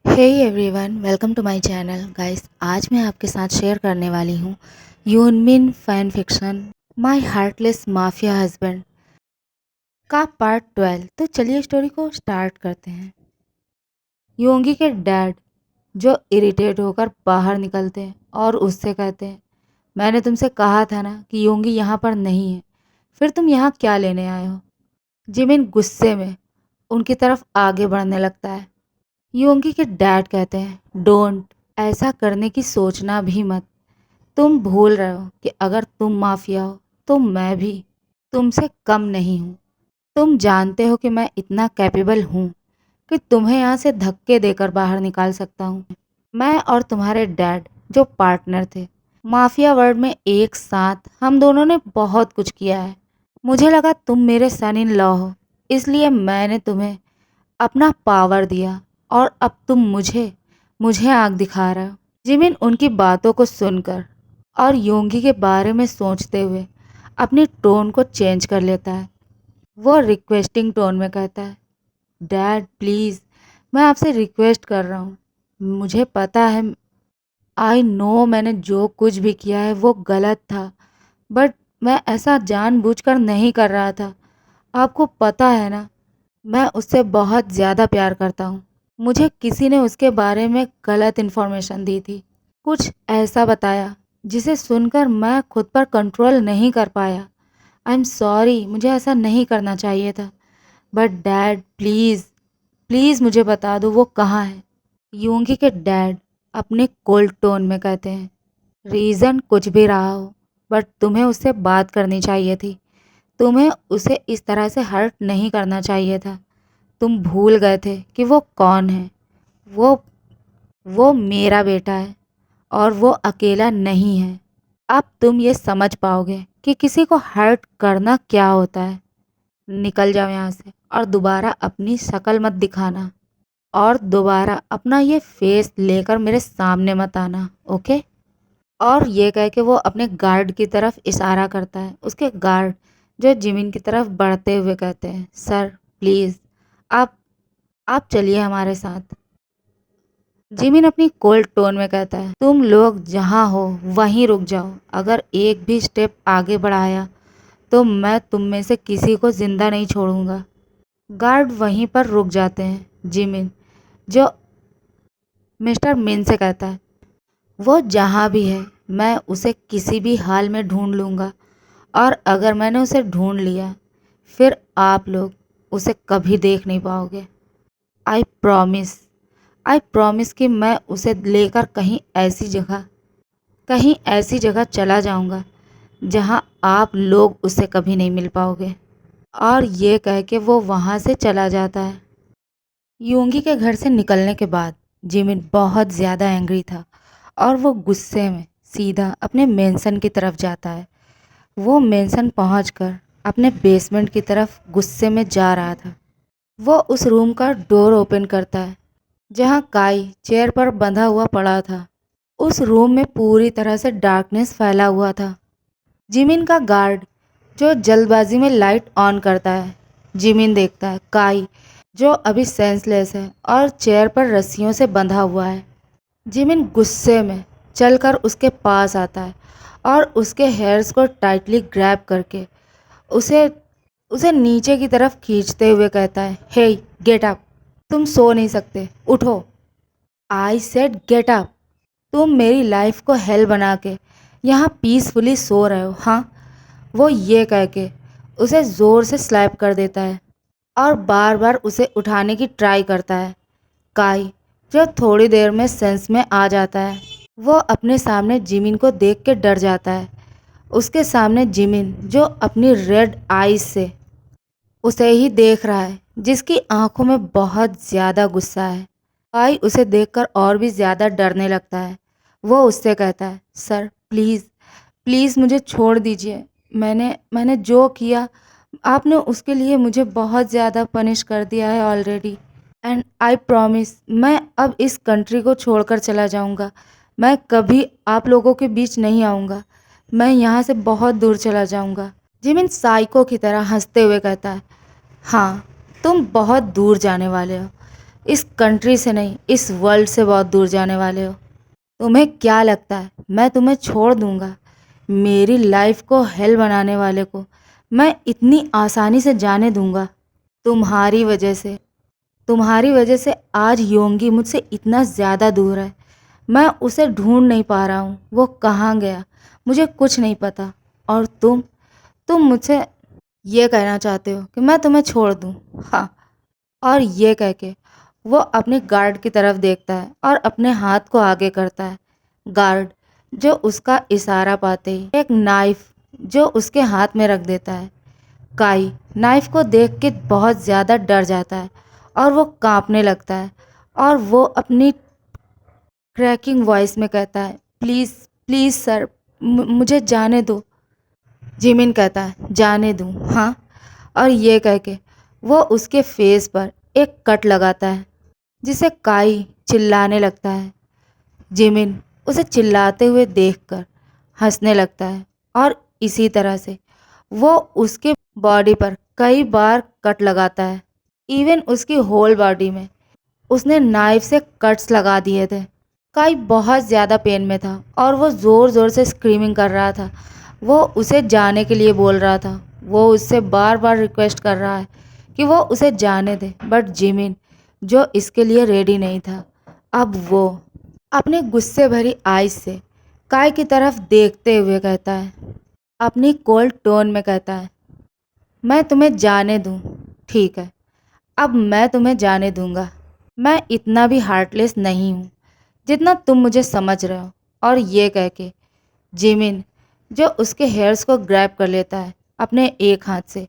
Hey everyone, welcome to my channel guys. आज मैं आपके साथ शेयर करने वाली हूँ यूनमिन fan fiction my heartless mafia husband का पार्ट 12। तो चलिए स्टोरी को स्टार्ट करते हैं। योंगी के डैड जो इरिटेट होकर बाहर निकलते हैं और उससे कहते हैं, मैंने तुमसे कहा था ना कि योंगी यहाँ पर नहीं है, फिर तुम यहाँ क्या लेने आए हो। जिमिन गुस्से में उनकी तरफ आगे बढ़ने लगता है। योंगी के डैड कहते हैं, डोंट, ऐसा करने की सोचना भी मत। तुम भूल रहे हो कि अगर तुम माफिया हो तो मैं भी तुमसे कम नहीं हूँ। तुम जानते हो कि मैं इतना कैपेबल हूँ कि तुम्हें यहाँ से धक्के देकर बाहर निकाल सकता हूँ। मैं और तुम्हारे डैड जो पार्टनर थे माफिया वर्ल्ड में, एक साथ हम दोनों ने बहुत कुछ किया है। मुझे लगा तुम मेरे सन इन लॉ हो, इसलिए मैंने तुम्हें अपना पावर दिया और अब तुम मुझे मुझे आँख दिखा रहे हो। जिमिन उनकी बातों को सुनकर और योंगी के बारे में सोचते हुए अपनी टोन को चेंज कर लेता है। वो रिक्वेस्टिंग टोन में कहता है, डैड प्लीज़, मैं आपसे रिक्वेस्ट कर रहा हूँ। मुझे पता है, आई नो मैंने जो कुछ भी किया है वो गलत था, बट मैं ऐसा जानबूझकर नहीं कर रहा था। आपको पता है ना, मैं उससे बहुत ज़्यादा प्यार करता हूँ। मुझे किसी ने उसके बारे में गलत इन्फॉर्मेशन दी थी, कुछ ऐसा बताया जिसे सुनकर मैं खुद पर कंट्रोल नहीं कर पाया। आई एम सॉरी, मुझे ऐसा नहीं करना चाहिए था। बट डैड प्लीज़, प्लीज़ मुझे बता दो वो कहाँ है। योंगी के डैड अपने कोल्ड टोन में कहते हैं, रीज़न कुछ भी रहा हो, बट तुम्हें उससे बात करनी चाहिए थी। तुम्हें उसे इस तरह से हर्ट नहीं करना चाहिए था। तुम भूल गए थे कि वो कौन है। वो वो मेरा बेटा है और वो अकेला नहीं है। अब तुम ये समझ पाओगे कि किसी को हर्ट करना क्या होता है। निकल जाओ यहाँ से और दोबारा अपनी शक्ल मत दिखाना और दोबारा अपना ये फेस लेकर मेरे सामने मत आना, ओके। और ये कह के वो अपने गार्ड की तरफ इशारा करता है। उसके गार्ड जो जिमिन की तरफ बढ़ते हुए कहते हैं, सर प्लीज़, आप आप चलिए हमारे साथ। जिमिन अपनी कोल्ड टोन में कहता है, तुम लोग जहाँ हो वहीं रुक जाओ। अगर एक भी स्टेप आगे बढ़ाया तो मैं तुम में से किसी को जिंदा नहीं छोड़ूंगा। गार्ड वहीं पर रुक जाते हैं। जिमिन जो मिस्टर मिन से कहता है, वो जहाँ भी है मैं उसे किसी भी हाल में ढूंढ लूँगा, और अगर मैंने उसे ढूंढ लिया फिर आप लोग उसे कभी देख नहीं पाओगे। आई प्रॉमिस, आई प्रॉमिस कि मैं उसे लेकर कहीं ऐसी जगह चला जाऊंगा जहां आप लोग उसे कभी नहीं मिल पाओगे। और ये कह के वो वहाँ से चला जाता है। योंगी के घर से निकलने के बाद जिमिन बहुत ज़्यादा एंग्री था और वो गुस्से में सीधा अपने मेंशन की तरफ जाता है। वो मेंशन पहुंचकर अपने बेसमेंट की तरफ गुस्से में जा रहा था। वो उस रूम का डोर ओपन करता है जहां काई चेयर पर बंधा हुआ पड़ा था। उस रूम में पूरी तरह से डार्कनेस फैला हुआ था। जिमिन का गार्ड जो जल्दबाजी में लाइट ऑन करता है। जिमिन देखता है काई जो अभी सेंसलेस है और चेयर पर रस्सियों से बंधा हुआ है। जिमिन गुस्से में चलकर उसके पास आता है और उसके हेयर्स को टाइटली ग्रैब करके उसे उसे नीचे की तरफ खींचते हुए कहता है, हे गेट अप, तुम सो नहीं सकते, उठो। I said get up. तुम मेरी लाइफ को हेल बना के यहाँ पीसफुली सो रहे हो, हाँ। वो ये कह के उसे ज़ोर से स्लैप कर देता है और बार बार उसे उठाने की ट्राई करता है। काई जो थोड़ी देर में सेंस में आ जाता है, वो अपने सामने जिमिन को देख के डर जाता है। उसके सामने जिमिन जो अपनी रेड आईज से उसे ही देख रहा है, जिसकी आंखों में बहुत ज़्यादा गुस्सा है। काई उसे देखकर और भी ज़्यादा डरने लगता है। वो उससे कहता है, सर प्लीज़, प्लीज़ मुझे छोड़ दीजिए। मैंने मैंने जो किया, आपने उसके लिए मुझे बहुत ज़्यादा पनिश कर दिया है ऑलरेडी। एंड आई प्रॉमिस, मैं अब इस कंट्री को छोड़कर चला जाऊंगा। मैं कभी आप लोगों के बीच नहीं आऊँगा। मैं यहाँ से बहुत दूर चला जाऊँगा। जिमिन साइको की तरह हंसते हुए कहता है, हाँ, तुम बहुत दूर जाने वाले हो। इस कंट्री से नहीं, इस वर्ल्ड से बहुत दूर जाने वाले हो। तुम्हें क्या लगता है मैं तुम्हें छोड़ दूंगा? मेरी लाइफ को हेल बनाने वाले को मैं इतनी आसानी से जाने दूंगा? तुम्हारी वजह से तुम्हारी वजह से आज योंगी मुझसे इतना ज़्यादा दूर है। मैं उसे ढूंढ नहीं पा रहा हूँ। वो कहाँ गया मुझे कुछ नहीं पता। और तुम मुझसे ये कहना चाहते हो कि मैं तुम्हें छोड़ दूँ? हाँ। और ये कह के वो अपने गार्ड की तरफ देखता है और अपने हाथ को आगे करता है। गार्ड जो उसका इशारा पाते ही एक नाइफ जो उसके हाथ में रख देता है। काई नाइफ को देख के बहुत ज़्यादा डर जाता है और वो कांपने लगता है और वो अपनी क्रैकिंग वॉइस में कहता है, प्लीज़ प्लीज़ सर, मुझे जाने दो। जिमिन कहता है, जाने दूँ? हाँ। और ये कह के वो उसके फेस पर एक कट लगाता है जिसे काई चिल्लाने लगता है। जिमिन उसे चिल्लाते हुए देखकर हंसने लगता है और इसी तरह से वो उसके बॉडी पर कई बार कट लगाता है। इवन उसकी होल बॉडी में उसने नाइफ से कट्स लगा दिए थे। काई बहुत ज़्यादा पेन में था और वो ज़ोर ज़ोर से स्क्रीमिंग कर रहा था। वो उसे जाने के लिए बोल रहा था। वो उससे बार बार रिक्वेस्ट कर रहा है कि वो उसे जाने दे, बट जिमिन जो इसके लिए रेडी नहीं था। अब वो अपने गुस्से भरी आइज से काय की तरफ देखते हुए कहता है, अपनी कोल्ड टोन में कहता है, मैं तुम्हें जाने दूँ? ठीक है, अब मैं तुम्हें जाने दूंगा। मैं इतना भी हार्टलेस नहीं हूँ जितना तुम मुझे समझ रहे हो। और ये कह के जिमिन जो उसके हेयर्स को ग्रैब कर लेता है अपने एक हाथ से,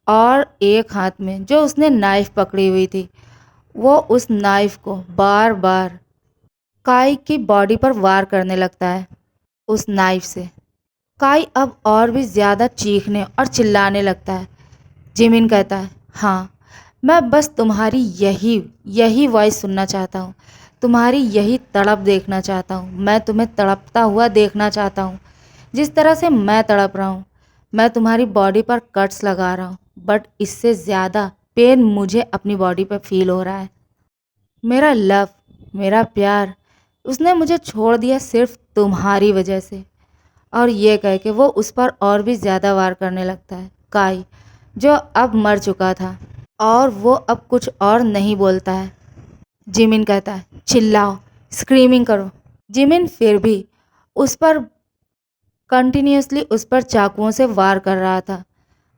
और एक हाथ में जो उसने नाइफ पकड़ी हुई थी वो उस नाइफ को बार बार काई की बॉडी पर वार करने लगता है उस नाइफ से। काई अब और भी ज़्यादा चीखने और चिल्लाने लगता है। जिमिन कहता है, हाँ, मैं बस तुम्हारी यही यही वॉइस सुनना चाहता हूँ, तुम्हारी यही तड़प देखना चाहता हूँ। मैं तुम्हें तड़पता हुआ देखना चाहता हूँ जिस तरह से मैं तड़प रहा हूँ। मैं तुम्हारी बॉडी पर कट्स लगा रहा हूँ, बट इससे ज़्यादा पेन मुझे अपनी बॉडी पर फील हो रहा है। मेरा लव, मेरा प्यार, उसने मुझे छोड़ दिया सिर्फ तुम्हारी वजह से। और ये कह के वो उस पर और भी ज़्यादा वार करने लगता है। काई जो अब मर चुका था और वो अब कुछ और नहीं बोलता है। जिमिन कहता है, चिल्लाओ, स्क्रीमिंग करो। जिमिन फिर भी उस पर कंटिन्यूसली उस पर चाकुओं से वार कर रहा था।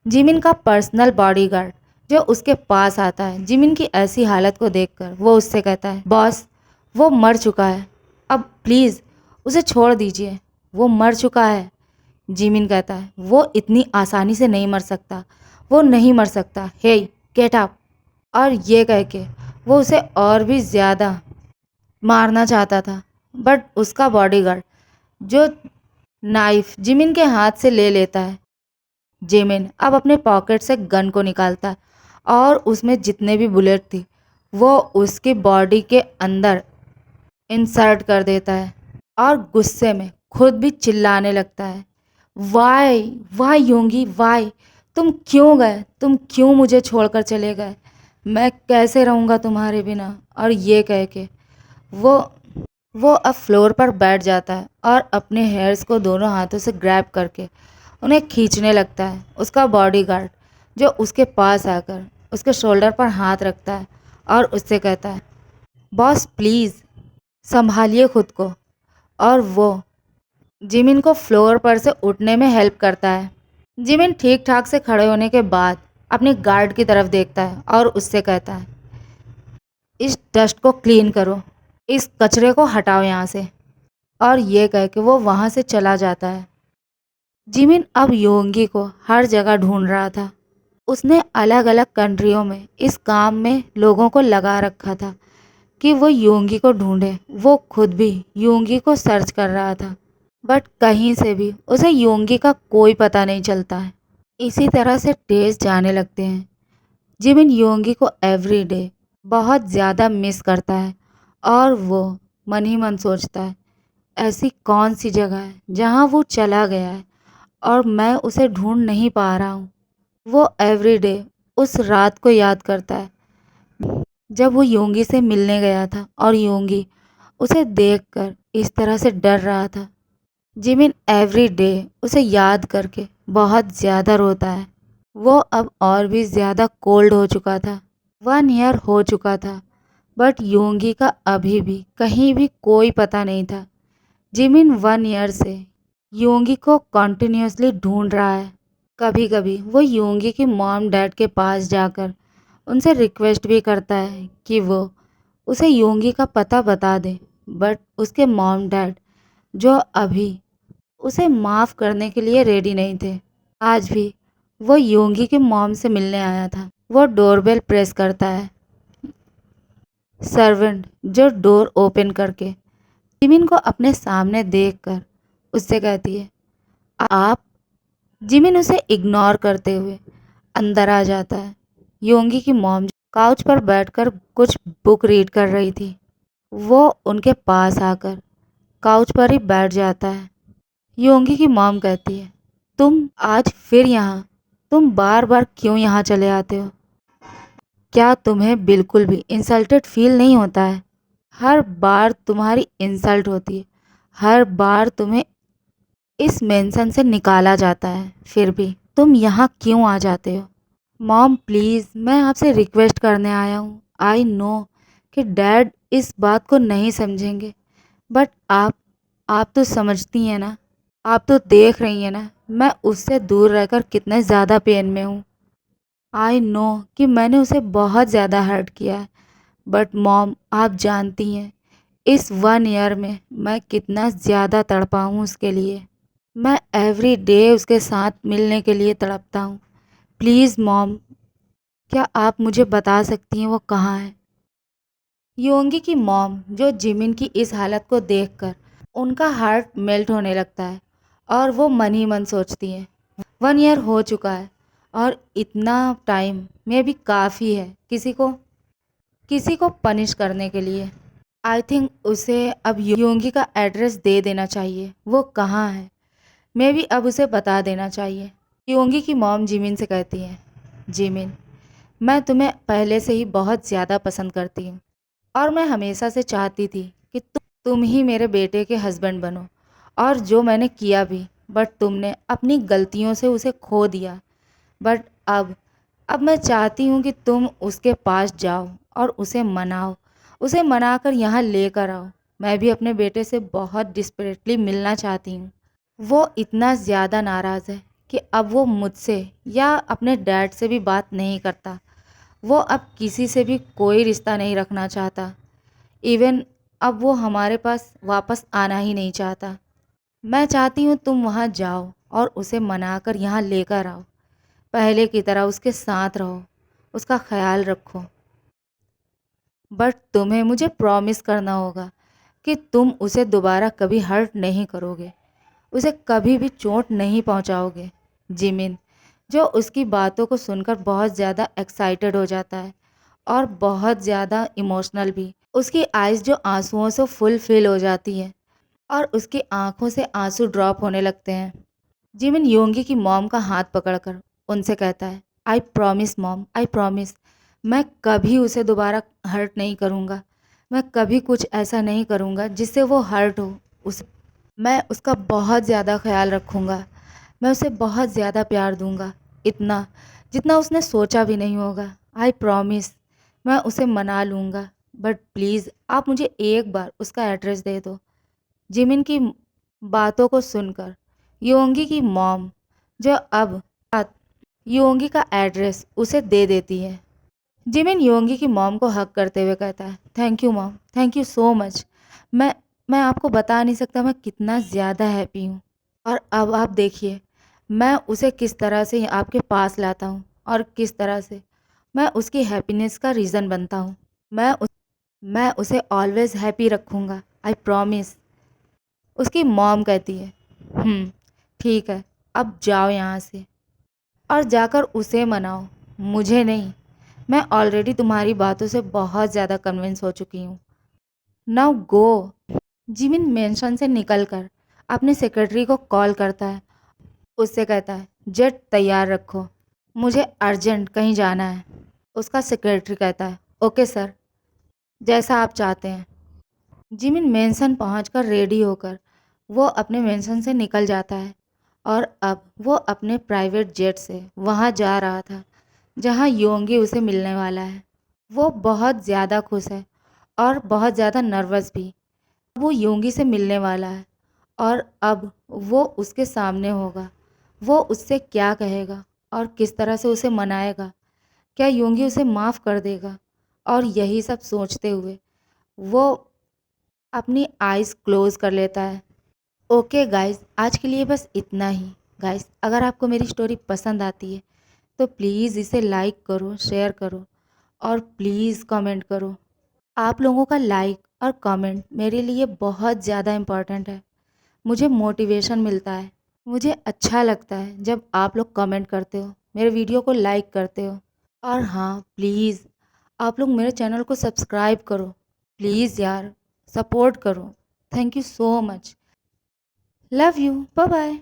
जिमिन का पर्सनल बॉडीगार्ड जो उसके पास आता है जिमिन की ऐसी हालत को देखकर वो उससे कहता है, बॉस, वो मर चुका है, अब प्लीज़ उसे छोड़ दीजिए, वो मर चुका है। जिमिन कहता है, वो इतनी आसानी से नहीं मर सकता, वो नहीं मर सकता, हे गेट अप। और ये कह के वो उसे और भी ज़्यादा मारना चाहता था, बट उसका बॉडीगार्ड जो नाइफ जिमिन के हाथ से ले लेता है। जिमिन अब अपने पॉकेट से गन को निकालता है और उसमें जितने भी बुलेट थी वो उसकी बॉडी के अंदर इंसर्ट कर देता है और गुस्से में खुद भी चिल्लाने लगता है, वाई वाई योंगी वाई, तुम क्यों गए, तुम क्यों मुझे छोड़कर चले गए, मैं कैसे रहूँगा तुम्हारे बिना। और ये कह के वो वो अब फ्लोर पर बैठ जाता है और अपने हेयर्स को दोनों हाथों से ग्रैब करके उन्हें खींचने लगता है। उसका बॉडीगार्ड जो उसके पास आकर उसके शोल्डर पर हाथ रखता है और उससे कहता है, बॉस प्लीज़ संभालिए खुद को। और वो जिमिन को फ्लोर पर से उठने में हेल्प करता है। जिमिन ठीक ठाक से खड़े होने के बाद अपने गार्ड की तरफ देखता है और उससे कहता है, इस डस्ट को क्लीन करो, इस कचरे को हटाओ यहाँ से। और ये कह के वो वहाँ से चला जाता है। जिमिन अब योंगी को हर जगह ढूंढ रहा था। उसने अलग अलग कंट्रियों में इस काम में लोगों को लगा रखा था कि वो योंगी को ढूंढे। वो खुद भी योंगी को सर्च कर रहा था, बट कहीं से भी उसे योंगी का कोई पता नहीं चलता है। इसी तरह से डेज जाने लगते हैं। जिमिन योंगी को एवरी डे बहुत ज़्यादा मिस करता है और वो मन ही मन सोचता है, ऐसी कौन सी जगह है जहाँ वो चला गया है और मैं उसे ढूंढ नहीं पा रहा हूँ। वो एवरीडे उस रात को याद करता है जब वो योंगी से मिलने गया था और योंगी उसे देखकर इस तरह से डर रहा था। जिमिन एवरी डे उसे याद करके बहुत ज़्यादा रोता है। वो अब और भी ज़्यादा कोल्ड हो चुका था। 1 ईयर हो चुका था, बट योंगी का अभी भी कहीं भी कोई पता नहीं था। जिमिन 1 ईयर से योंगी को कॉन्टिन्यूसली ढूंढ रहा है। कभी कभी वो योंगी की मॉम डैड के पास जाकर उनसे रिक्वेस्ट भी करता है कि वो उसे योंगी का पता बता दें, बट उसके मॉम डैड जो अभी उसे माफ़ करने के लिए रेडी नहीं थे। आज भी वो योंगी की मॉम से मिलने आया था। वो डोरबेल प्रेस करता है। सर्वेंट जो डोर ओपन करके जिमिन को अपने सामने देखकर उससे कहती है, आप। जिमिन उसे इग्नोर करते हुए अंदर आ जाता है। योंगी की मॉम काउच पर बैठकर कुछ बुक रीड कर रही थी। वो उनके पास आकर काउच पर ही बैठ जाता है। योंगी की मॉम कहती है, तुम आज फिर यहाँ, तुम बार बार क्यों यहाँ चले आते हो? क्या तुम्हें बिल्कुल भी इंसल्टेड फील नहीं होता है? हर बार तुम्हारी इंसल्ट होती है, हर बार तुम्हें इस मेंशन से निकाला जाता है, फिर भी तुम यहाँ क्यों आ जाते हो? मॉम प्लीज़, मैं आपसे रिक्वेस्ट करने आया हूँ। आई नो कि डैड इस बात को नहीं समझेंगे, बट आप तो समझती हैं ना, आप तो देख रही हैं ना मैं उससे दूर रहकर कितने ज़्यादा पेन में हूँ। आई नो कि मैंने उसे बहुत ज़्यादा हर्ट किया है, बट मॉम आप जानती हैं इस 1 ईयर में मैं कितना ज़्यादा तड़पा हूँ उसके लिए। मैं एवरी डे उसके साथ मिलने के लिए तड़पता हूँ। प्लीज़ मॉम, क्या आप मुझे बता सकती हैं वो कहाँ है? योंगी की मॉम जो जिमिन की इस हालत को देखकर उनका हार्ट मेल्ट होने लगता है और वो मन ही मन सोचती हैं, 1 ईयर हो चुका है और इतना टाइम में भी काफ़ी है किसी को पनिश करने के लिए। आई थिंक उसे अब योंगी का एड्रेस दे देना चाहिए, वो कहाँ है, मैं भी अब उसे बता देना चाहिए। योंगी की मॉम जिमिन से कहती है, जिमिन, मैं तुम्हें पहले से ही बहुत ज़्यादा पसंद करती हूँ और मैं हमेशा से चाहती थी कि तुम ही मेरे बेटे के हस्बैंड बनो, और जो मैंने किया भी, बट तुमने अपनी गलतियों से उसे खो दिया। बट अब मैं चाहती हूँ कि तुम उसके पास जाओ और उसे मनाओ, उसे मनाकर यहाँ लेकर आओ। मैं भी अपने बेटे से बहुत डिस्परेटली मिलना चाहती हूँ। वो इतना ज़्यादा नाराज़ है कि अब वो मुझसे या अपने डैड से भी बात नहीं करता। वो अब किसी से भी कोई रिश्ता नहीं रखना चाहता। इवन अब वो हमारे पास वापस आना ही नहीं चाहता। मैं चाहती हूँ तुम वहाँ जाओ और उसे मनाकर यहाँ लेकर आओ। पहले की तरह उसके साथ रहो, उसका ख्याल रखो। बट तुम्हें मुझे प्रॉमिस करना होगा कि तुम उसे दोबारा कभी हर्ट नहीं करोगे, उसे कभी भी चोट नहीं पहुंचाओगे। जिमिन जो उसकी बातों को सुनकर बहुत ज़्यादा एक्साइटेड हो जाता है और बहुत ज़्यादा इमोशनल भी। उसकी आइज़ जो आंसुओं से फुल फिल हो जाती है और उसकी आंखों से आंसू ड्रॉप होने लगते हैं। जिमिन योंगी की मॉम का हाथ पकड़कर उनसे कहता है, I promise mom, I promise, मैं कभी उसे दोबारा हर्ट नहीं करूँगा। मैं कभी कुछ ऐसा नहीं करूँगा जिससे वो हर्ट हो। उस मैं उसका बहुत ज़्यादा ख्याल रखूँगा। मैं उसे बहुत ज़्यादा प्यार दूँगा, इतना जितना उसने सोचा भी नहीं होगा। आई प्रॉमिस, मैं उसे मना लूँगा। बट प्लीज़ आप मुझे एक बार उसका एड्रेस दे दो। जिमिन की बातों को सुनकर योंगी की मॉम जो अब योंगी का एड्रेस उसे दे देती है। जिमिन योंगी की मॉम को हक करते हुए कहता है, thank you mom, thank you so much. मैं मैं आपको बता नहीं सकता मैं कितना ज़्यादा हैप्पी हूँ। और अब आप देखिए मैं उसे किस तरह से आपके पास लाता हूँ और किस तरह से मैं उसकी हैप्पीनेस का रीज़न बनता हूँ। मैं उस मैं उसे ऑलवेज़ हैप्पी रखूँगा, आई प्रॉमिस। उसकी मॉम कहती है, ठीक है, अब जाओ यहाँ से और जाकर उसे मनाओ, मुझे नहीं। मैं ऑलरेडी तुम्हारी बातों से बहुत ज़्यादा कन्विंस हो चुकी हूँ। Now go. जिमिन मेंशन से निकलकर अपने सेक्रेटरी को कॉल करता है। उससे कहता है, जेट तैयार रखो, मुझे अर्जेंट कहीं जाना है। उसका सेक्रेटरी कहता है, ओके सर, जैसा आप चाहते हैं। जिमिन मेंशन पहुंचकर रेडी होकर वो अपने मेंशन से निकल जाता है और अब वो अपने प्राइवेट जेट से वहां जा रहा था जहां योंगी उसे मिलने वाला है। वो बहुत ज़्यादा खुश है और बहुत ज़्यादा नर्वस भी। वो योंगी से मिलने वाला है और अब वो उसके सामने होगा। वो उससे क्या कहेगा और किस तरह से उसे मनाएगा? क्या योंगी उसे माफ़ कर देगा? और यही सब सोचते हुए वो अपनी आइज़ क्लोज़ कर लेता है। ओके गाइस, आज के लिए बस इतना ही। गाइस, अगर आपको मेरी स्टोरी पसंद आती है तो प्लीज़ इसे लाइक करो, शेयर करो और प्लीज़ कमेंट करो। आप लोगों का लाइक और कमेंट मेरे लिए बहुत ज़्यादा इम्पोर्टेंट है। मुझे मोटिवेशन मिलता है। मुझे अच्छा लगता है जब आप लोग कमेंट करते हो, मेरे वीडियो को लाइक करते हो। और हाँ, प्लीज़ आप लोग मेरे चैनल को सब्सक्राइब करो। प्लीज़ यार, सपोर्ट करो। Thank you so much. Love you. Bye bye.